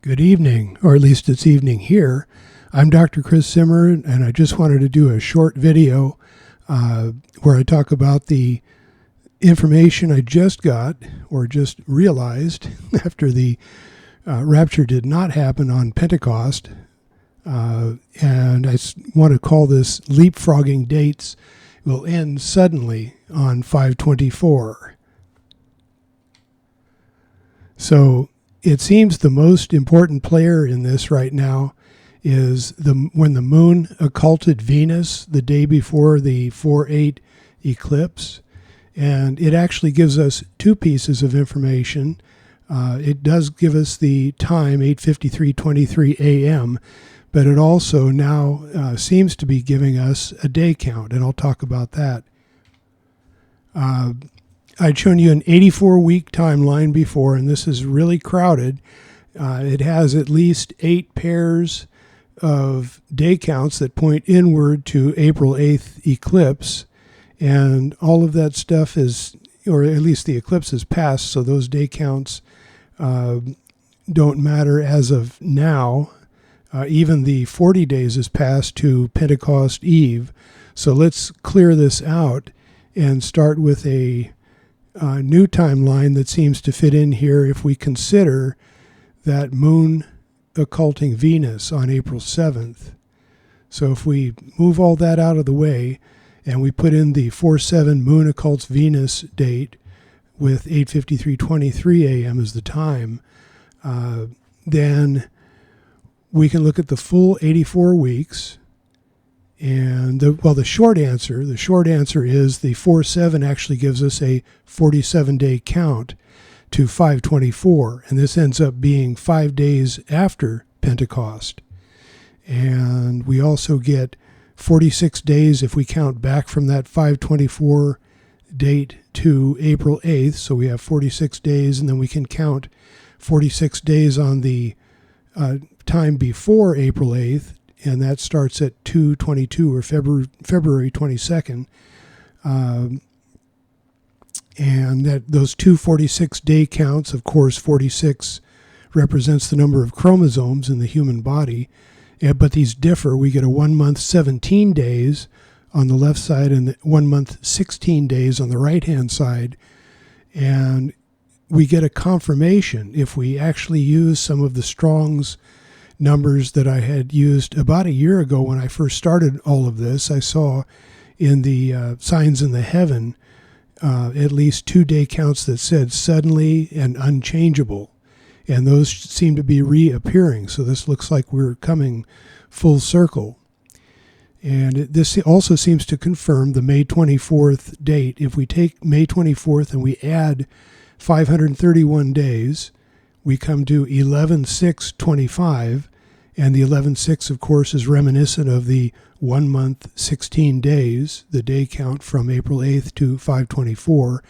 Good evening, or at least it's evening here. I'm Dr. Chris Zimmer, and I just wanted to do a short video where I talk about the information I just got, or just realized, after the Rapture did not happen on Pentecost. And I want to call this leapfrogging dates will end suddenly on 5/24. So it seems the most important player in this right now is when the moon occulted Venus the day before the 4/8 eclipse. And it actually gives us two pieces of information. It does give us the time, 8:53:23 a.m., but it also now seems to be giving us a day count, and I'll talk about that. I'd shown you an 84-week timeline before, and this is really crowded. It has at least 8 pairs of day counts that point inward to April 8th eclipse, and all of that stuff is, or at least the eclipse is passed, so those day counts don't matter as of now. Even the 40 days is passed to Pentecost Eve. So let's clear this out and start with a new timeline that seems to fit in here if we consider that moon occulting Venus on April 7th. So if we move all that out of the way and we put in the 4/7 moon occults Venus date with 8:53:23 a.m. as the time, then we can look at the full 84 weeks. And the short answer is the 4/7 actually gives us a 47-day count to 5/24, and this ends up being 5 days after Pentecost. And we also get 46 days if we count back from that 5/24 date to April 8th, so we have 46 days, and then we can count 46 days on the time before April 8th, and that starts at 2/22 or February 22nd. And those 246 day counts, of course, 46 represents the number of chromosomes in the human body, but these differ. We get a 1 month 17 days on the left side and 1 month 16 days on the right-hand side. And we get a confirmation if we actually use some of the Strong's numbers that I had used about a year ago when I first started all of this. I saw in the signs in the heaven at least 2 day counts that said suddenly and unchangeable, and those seem to be reappearing. So this looks like we're coming full circle. And this also seems to confirm the May 24th date. If we take May 24th and we add 531 days, we come to 11/6/25, and the 11/6, of course, is reminiscent of the 1 month 16 days, the day count from April 8th to 5/24,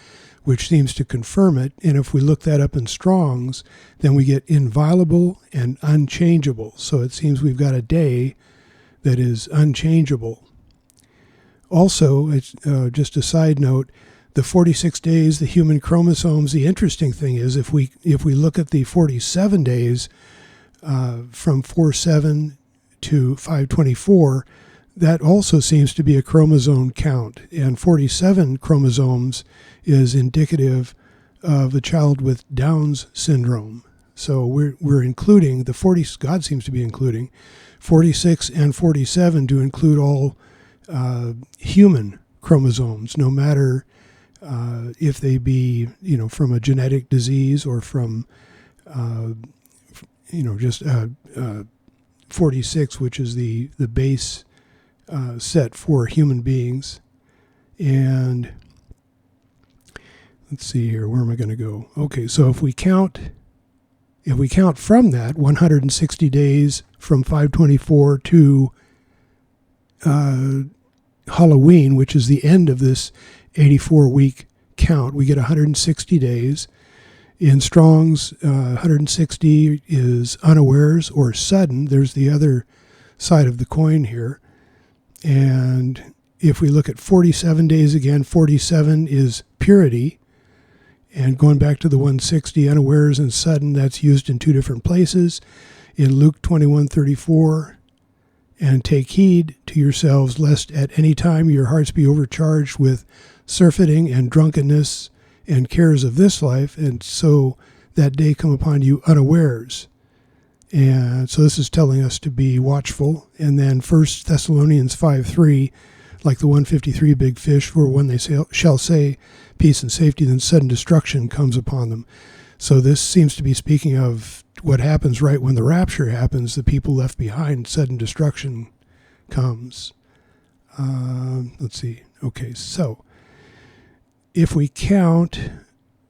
which seems to confirm it. And if we look that up in Strong's, then we get inviolable and unchangeable. So it seems we've got a day that is unchangeable. Also, it's just a side note, the 46 days, the human chromosomes, the interesting thing is if we look at the 47 days from 4/7 to 5/24, that also seems to be a chromosome count. And 47 chromosomes is indicative of a child with Down's syndrome. So we're including the 40, God seems to be including 46 and 47 to include all human chromosomes, no matter if they be, from a genetic disease or from, just 46, which is the base set for human beings. And let's see here, where am I going to go? Okay, so if we count from that 160 days from 5/24 to Halloween, which is the end of this 84-week count, we get 160 days. In Strong's, 160 is unawares or sudden. There's the other side of the coin here. And if we look at 47 days again, 47 is purity. And going back to the 160, unawares and sudden, that's used in two different places. In Luke 21:34, and take heed to yourselves, lest at any time your hearts be overcharged with surfeiting and drunkenness and cares of this life, and so that day come upon you unawares. And so this is telling us to be watchful. And then 1 Thessalonians 5:3, like the 153 big fish, for when they shall say peace and safety, then sudden destruction comes upon them. So this seems to be speaking of what happens right when the rapture happens. The people left behind, sudden destruction comes. Let's see. Okay, so if we count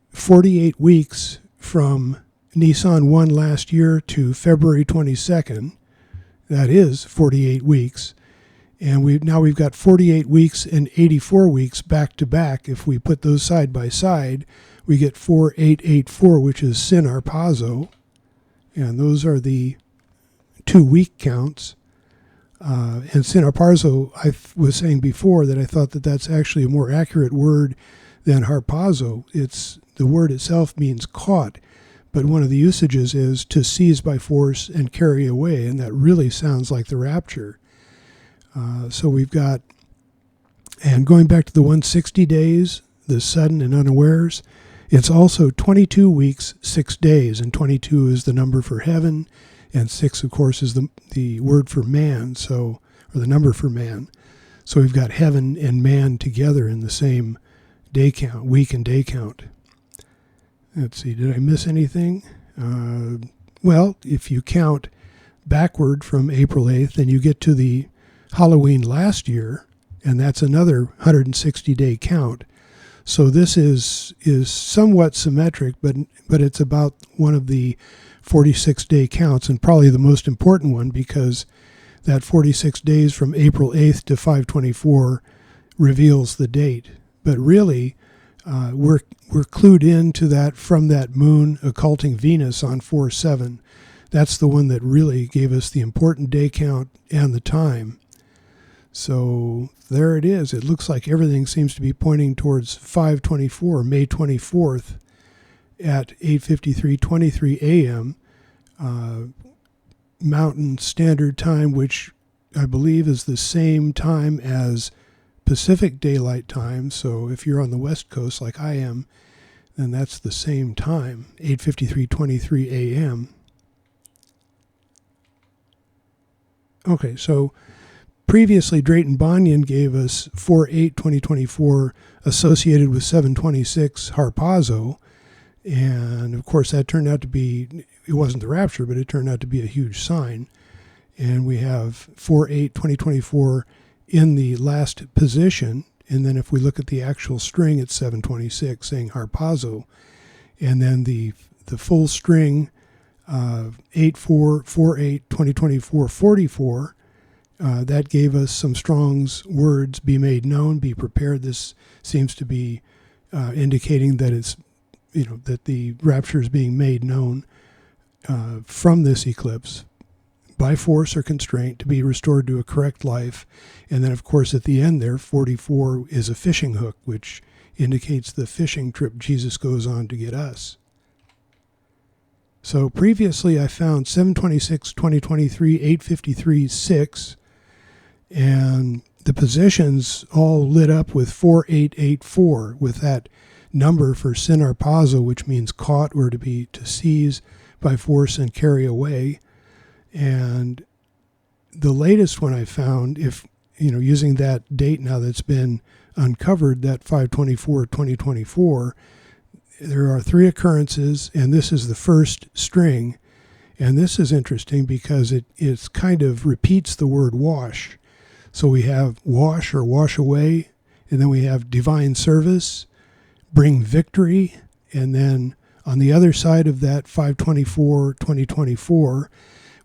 48 weeks from Nisan 1 last year to February 22nd, that is 48 weeks. And we've got 48 weeks and 84 weeks back to back. If we put those side by side, we get 4884, which is Sin Arpazo. And those are the 2 week counts. And Sin Arpazo, I was saying before that I thought that that's actually a more accurate word than harpazo. The word itself means caught, but one of the usages is to seize by force and carry away, and that really sounds like the rapture. So we've got, and going back to the 160 days, the sudden and unawares, it's also 22 weeks, 6 days, and 22 is the number for heaven, and 6, of course, is the word for man, or the number for man. So we've got heaven and man together in the same day count, week and day count. Let's see, did I miss anything? Well, if you count backward from April 8th, then you get to the Halloween last year, and that's another 160-day count. So this is somewhat symmetric, but it's about one of the 46-day counts, and probably the most important one, because that 46 days from April 8th to 5/24 reveals the date. But really, we're clued into that from that moon occulting Venus on 4/7. That's the one that really gave us the important day count and the time. So there it is. It looks like everything seems to be pointing towards 5/24, May 24th at 8:53:23 a.m. Mountain Standard Time, which I believe is the same time as Pacific Daylight Time. So if you're on the West Coast like I am, then that's the same time, 8:53:23 a.m. Okay, so previously, Drayton Bunyan gave us 4/8/2024 associated with 7/26 harpazo, and of course that turned out to be, it wasn't the rapture, but it turned out to be a huge sign. And we have 4/8/2024 in the last position, and then if we look at the actual string, it's 7/26 saying harpazo, and then the full string 8/4/4/8/2024 that gave us some Strong's words: be made known, be prepared. This seems to be indicating that it's, that the rapture is being made known from this eclipse by force or constraint to be restored to a correct life. And then, of course, at the end there, 44 is a fishing hook, which indicates the fishing trip Jesus goes on to get us. So previously I found 7/26/2023, 8:53:6, and the positions all lit up with 4/8/84 with that number for Sin Arpazo, which means caught or to seize by force and carry away. And the latest one I found, if using that date now that's been uncovered, that 5/24/2024, there are 3 occurrences, and this is the first string. And this is interesting because it kind of repeats the word wash. So we have wash or wash away, and then we have divine service, bring victory, and then on the other side of that 5/24/2024,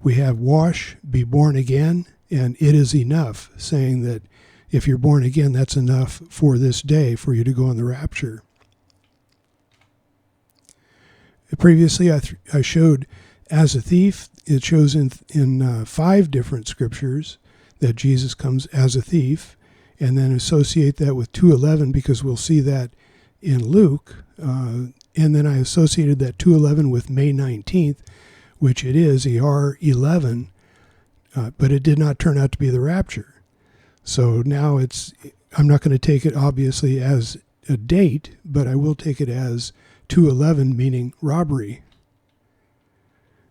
we have wash, be born again, and it is enough, saying that if you're born again, that's enough for this day for you to go on the rapture. Previously, I showed as a thief. It shows in 5 different scriptures that Jesus comes as a thief, and then associate that with 2:11, because we'll see that in Luke and then I associated that 211 with May 19th, which it is, Iyyar 11, but it did not turn out to be the rapture. So now I'm not going to take it obviously as a date, but I will take it as 211, meaning robbery.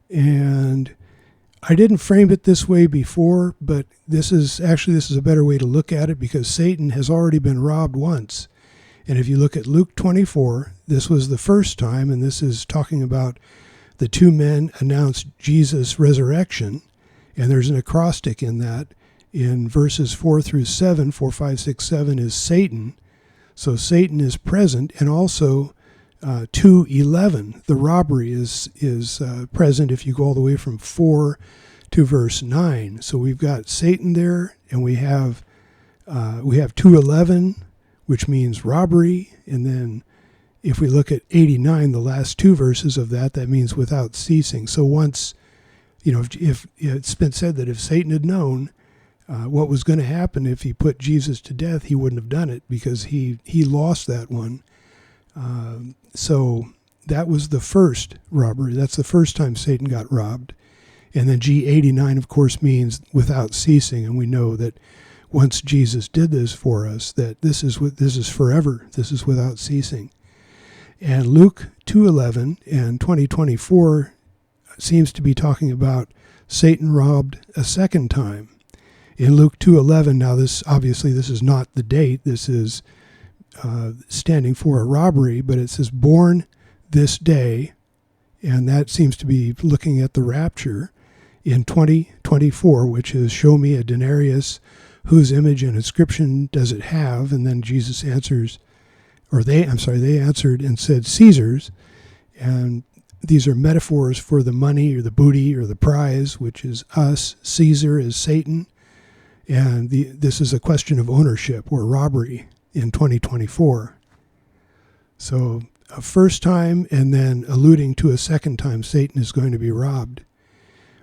And I didn't frame it this way before, but this is a better way to look at it, because Satan has already been robbed once. And if you look at Luke 24, this was the first time, and this is talking about the two men announced Jesus' resurrection, and there's an acrostic in that. In verses 4 through 7, 4, 5, 6, 7 is Satan. So Satan is present, and also 2:11, the robbery is present if you go all the way from 4 to verse 9. So we've got Satan there, and we have 2:11, which means robbery, and then if we look at 89, the last two verses of that means without ceasing. So once, if it's been said that if Satan had known what was going to happen if he put Jesus to death, he wouldn't have done it, because he lost that one. So that was the first robbery. That's the first time Satan got robbed. And then G89, of course, means without ceasing. And we know that once Jesus did this for us, that this is forever. This is without ceasing. And Luke 2:11 and 20:24 seems to be talking about Satan robbed a second time. In Luke 2:11, now this is not the date. This is standing for a robbery, but it says born this day, and that seems to be looking at the rapture. In 20:24, which is show me a denarius, whose image and inscription does it have? And then Jesus answers, they answered and said Caesar's, and these are metaphors for the money or the booty or the prize, which is us. Caesar is Satan, and this is a question of ownership or robbery in 2024. So a first time, and then alluding to a second time Satan is going to be robbed.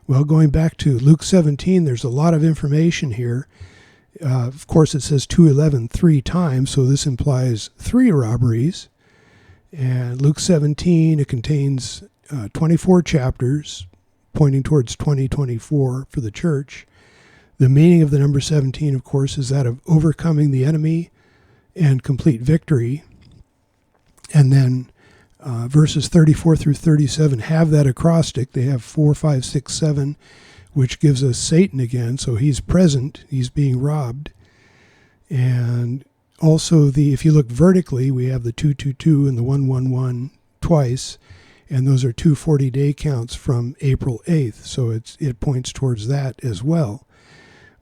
Well, going back to Luke 17, there's a lot of information here. Of course, it says 2:11 3 times, so this implies 3 robberies. And Luke 17, it contains 24 chapters, pointing towards 2024 for the church. The meaning of the number 17, of course, is that of overcoming the enemy and complete victory. And then verses 34 through 37 have that acrostic. They have 4, 5, 6, 7, which gives us Satan again. So he's present. He's being robbed. And also, if you look vertically, we have the 222 and the 111 twice. And those are 2 40-day counts from April 8th. So it points towards that as well.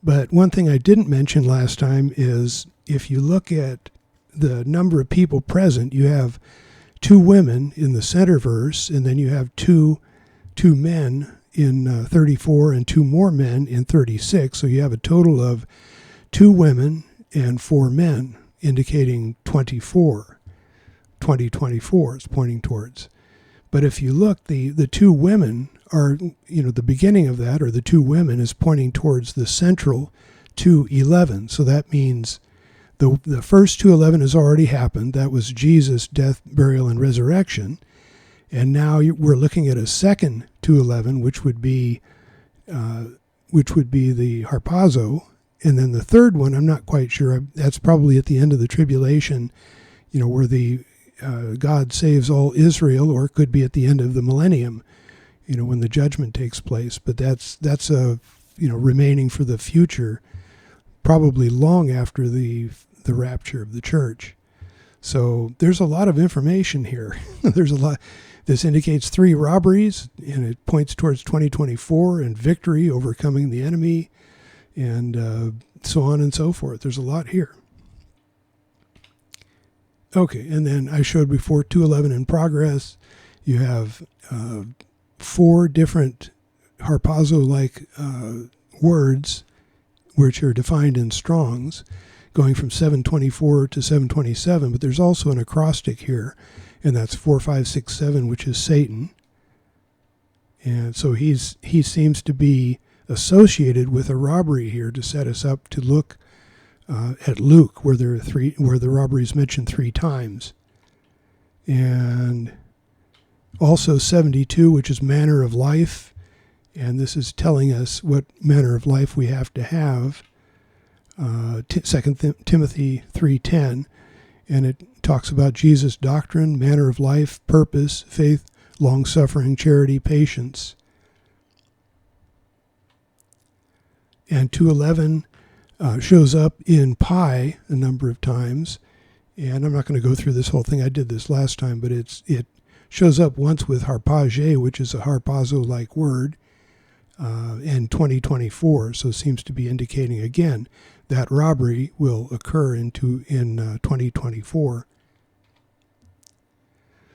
But one thing I didn't mention last time is if you look at the number of people present, you have 2 women in the center verse, and then you have two men in 34 and 2 more men in 36. So you have a total of 2 women and 4 men, indicating 2024 is pointing towards. But if you look, the 2 women are, the beginning of that, or the 2 women, is pointing towards the central 2:11. So that means the first 2:11 has already happened. That was Jesus' death, burial, and resurrection. And now we're looking at a second 2:11, which would be the harpazo. And then the third one, I'm not quite sure. That's probably at the end of the tribulation, where the God saves all Israel, or it could be at the end of the millennium, when the judgment takes place. But that's remaining for the future, probably long after the rapture of the church. So there's a lot of information here. There's a lot. This indicates 3 robberies, and it points towards 2024 and victory, overcoming the enemy, and so on and so forth. There's a lot here. Okay, and then I showed before 2:11 in progress. You have 4 different harpazo-like words, which are defined in Strong's, going from 724 to 727, but there's also an acrostic here, and that's 4, 5, 6, 7, which is Satan. And so he seems to be associated with a robbery here to set us up to look at Luke, where the robbery is mentioned 3 times. And Also 72, which is manner of life. And this is telling us what manner of life we have to have. 2 Timothy 3:10. And it talks about Jesus' doctrine, manner of life, purpose, faith, long-suffering, charity, patience. And 2:11 shows up in pi a number of times. And I'm not going to go through this whole thing. I did this last time, but it shows up once with harpage, which is a harpazo-like word, in 2024. So it seems to be indicating, again, that robbery will occur in 2024.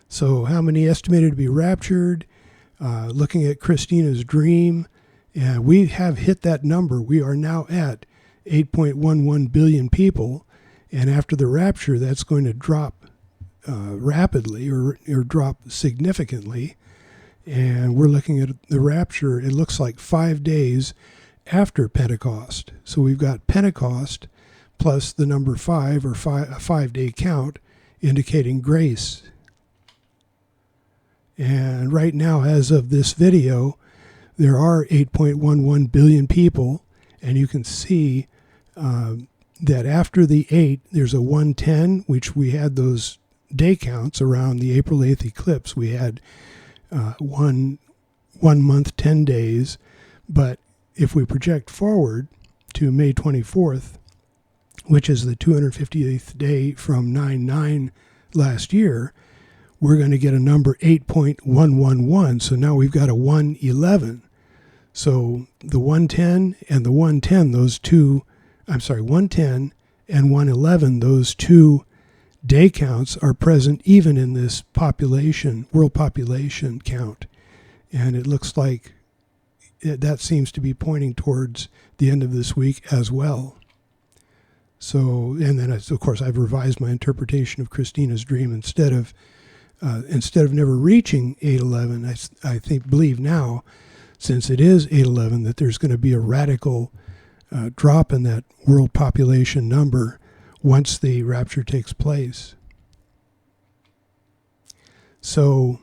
So how many estimated to be raptured? Looking at Christina's dream, and we have hit that number. We are now at 8.11 billion people, and after the rapture, that's going to drop rapidly or drop significantly. And we're looking at the rapture, it looks like 5 days after Pentecost. So we've got Pentecost plus the number 5, or a 5-day count, indicating grace. And right now, as of this video, there are 8.11 billion people, and you can see that after the 8, there's a 110, which we had those day counts around the April 8th eclipse. We had 1 month, 10 days. But if we project forward to May 24th, which is the 258th day from 9/9 last year, we're going to get a number 8.111. So now we've got a 111. So the 110 and the 110, 110 and 111, those two day counts are present even in this population, world population count. And it looks like that seems to be pointing towards the end of this week as well. So, and then of course I've revised my interpretation of Christina's dream. Instead of never reaching 811, I believe now, since it is 811, that there's going to be a radical drop in that world population number once the rapture takes place. So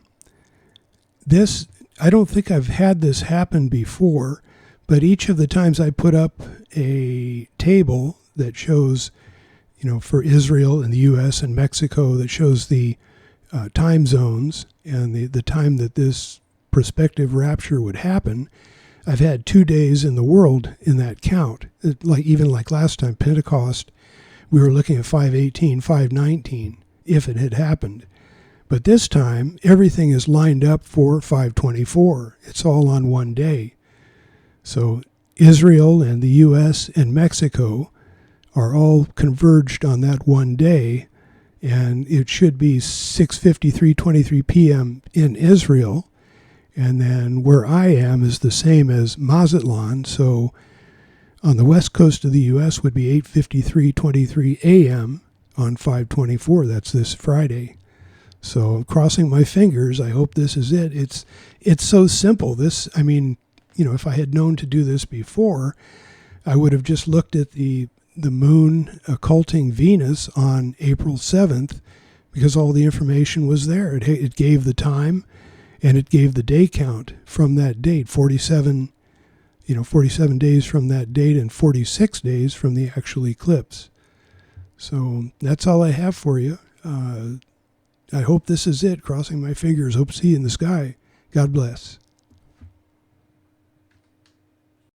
this, I don't think I've had this happen before, but each of the times I put up a table that shows, for Israel and the U.S. and Mexico, that shows the time zones and the time that this prospective rapture would happen, I've had 2 days in the world in that count. Even like last time, Pentecost, we were looking at 518, 519, if it had happened. But this time, everything is lined up for 524. It's all on one day. So Israel and the U.S. and Mexico are all converged on that one day, and it should be 6:53:23 p.m. in Israel. And then where I am is the same as Mazatlan, so on the west coast of the U.S. would be 8:53:23 a.m. on 524. That's this Friday. So I'm crossing my fingers. I hope this is it. It's so simple. If I had known to do this before, I would have just looked at the moon occulting Venus on April 7th, because all the information was there. It gave the time, and it gave the day count from that date, 47 days from that date and 46 days from the actual eclipse. So that's all I have for you. I hope this is it. Crossing my fingers. Hope to see you in the sky. God bless.